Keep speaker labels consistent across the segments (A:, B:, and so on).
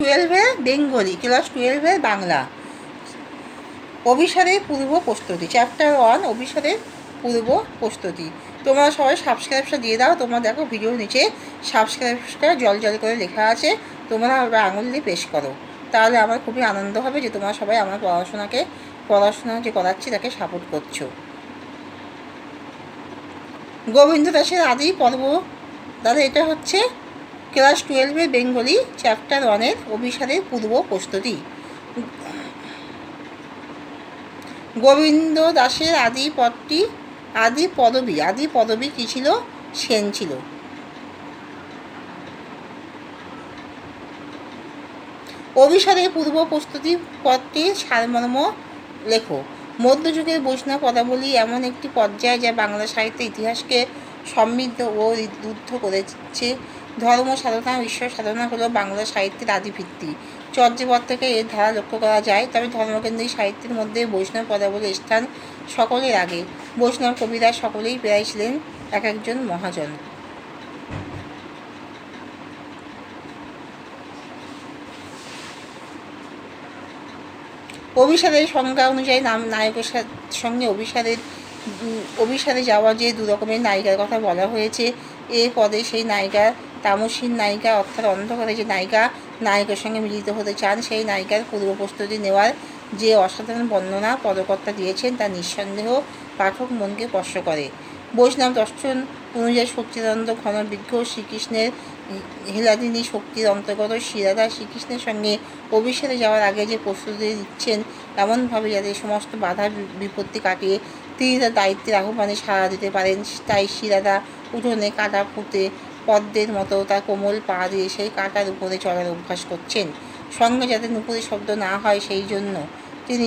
A: টুয়েলভের Bengali, class 12-এর Bangla, অভিসারের পূর্ব প্রস্তুতি, chapter 1, অভিসারের পূর্ব প্রস্তুতি। তোমরা সবাই সাবস্ক্রাইবটা দিয়ে দাও। তোমরা দেখো ভিডিওর নিচে সাবস্ক্রাইবটা জল জল করে লেখা আছে, তোমরা আঙুল দিয়ে প্রেস করো, তাহলে আমার খুবই আনন্দ হবে যে তোমরা সবাই আমার পড়াশোনা যে করাচ্ছি তাকে সাপোর্ট করছো। গোবিন্দ দাসের আদি পর্ব, তাহলে এটা হচ্ছে ক্লাস 12-এর বেঙ্গলি, চ্যাপ্টার 1-এর অভিসারের পূর্ব প্রস্তুতি। গোবিন্দ দাসের আদি পদবী কী ছিল? সেন ছিল। অভিসারের পূর্ব প্রস্তুতি পদটির সারমর্ম লেখো। মধ্যযুগের বৈষ্ণব পদাবলী এমন একটি পর্যায় যা বাংলা সাহিত্যের ইতিহাসকে সমৃদ্ধ ও রুদ্ধ করেছে। ধর্ম সাধনা ও ঈশ্বর সাধনা হলো বাংলা সাহিত্যের আদি ভিত্তি। চর্যাপদ থেকে এর ধারা লক্ষ্য করা যায়। তবে ধর্মকেন্দ্রিক সাহিত্যের মধ্যে বৈষ্ণব পদাবলীর স্থান সকলের আগে। বৈষ্ণব কবিরা সকলেই প্রায় ছিলেন এক একজন মহাজন। অভিসারের সংজ্ঞা অনুযায়ী নায়কের সঙ্গে অভিসারে যাওয়া যে দু রকমের নায়িকার কথা বলা হয়েছে। এ পদে সেই নায়িকা তামসীন নায়িকা, অর্থাৎ অন্ধকারে যে নায়িকা নায়কের সঙ্গে মিলিত হতে চান, সেই নায়িকার পূর্ব প্রস্তুতি নেওয়ার যে অসাধারণ বর্ণনা পদকর্তা দিয়েছেন তা নিঃসন্দেহ পাঠক মনকে স্পর্শ করে। বৈষ্ণব দর্শন অনুযায়ী সচ্চিদানন্দ ঘনবিজ্ঞ শ্রীকৃষ্ণের হেলাদিনী শক্তির অন্তর্গত শ্রীরাধা শ্রীকৃষ্ণের সঙ্গে অভিসারে যাওয়ার আগে যে প্রস্তুতি দিচ্ছেন, এমনভাবে যাতে সমস্ত বাধা বিপত্তি কাটিয়ে তিনি তার দায়িত্বের আহ্বানে সাড়া দিতে পারেন। তাই শ্রীরাধা উঠোনে কাঁটা পুঁতে পদ্মের মতো তার কোমল পা দিয়ে সেই কাঁটার উপরে চলার অভ্যাস করছেন। সঙ্গে যাতে নুপুরের শব্দ না হয় সেই জন্য তিনি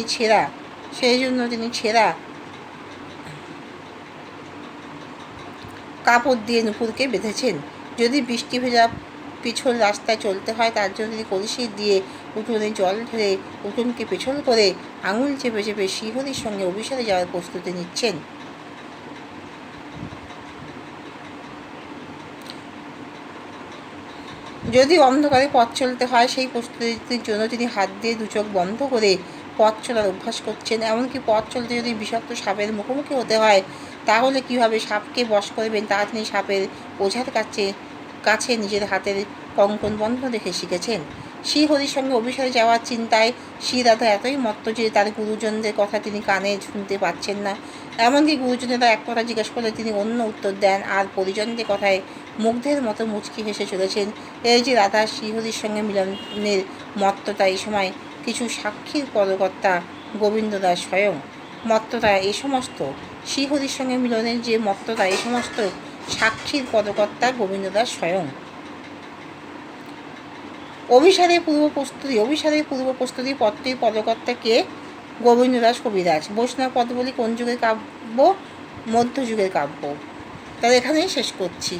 A: ছেঁড়া কাপড় দিয়ে নুপুরকে বেঁধেছেন। যদি বৃষ্টি ভেজা পিছল রাস্তায় চলতে হয়, তার জন্য তিনি কলসি দিয়ে উঠোনে জল ঢেলে উঠোনকে পেছল করে আঙুল চেপে চেপে শ্রীহরির সঙ্গে অভিসারে যাওয়ার প্রস্তুতি নিচ্ছেন। যদি অন্ধকারে পথ চলতে হয়, সেই প্রস্তুতির জন্য তিনি হাত দিয়ে দু চোখ বন্ধ করে পথ চলার অভ্যাস করছেন। এমনকি পথ চলতে যদি বিষাক্ত সাপের মুখোমুখি হতে হয়, তাহলে কীভাবে সাপকে বশ করবেন তা তিনি সাপের ওঝার কাছে নিজের হাতের কঙ্কন বন্ধ রেখে শিখেছেন। শ্রীহরির সঙ্গে অভিসারে যাওয়ার চিন্তায় শ্রীরাধা এতই মত্ত যে তার গুরুজনদের কথা তিনি কানে শুনতে পাচ্ছেন না। এমনকি গুরুজনেরা এক কথা জিজ্ঞেস করলে তিনি অন্য উত্তর দেন, আর পরিজনদের কথায় মুগ্ধের মতো মুচকি হেসে চলেছেন। এই যে রাধা শ্রীহরির সঙ্গে মিলনের মত্ততা, এই সময় কিছু সাক্ষীর পদকর্তা গোবিন্দ দাস স্বয়ং। মত্ততা এই সমস্ত শ্রীহরির সঙ্গে মিলনের যে মত্ততা, এই সমস্ত সাক্ষীর পদকর্তা গোবিন্দ দাস স্বয়ং। অভিসারের পূর্ব প্রস্তুতি পদটির পদকর্তা কে? গোবিন্দ দাস কবিরাজ। বৈষ্ণব পদাবলী কোন যুগের কাব্য? মধ্যযুগের কাব্য। তাহলে এখানেই শেষ করছি।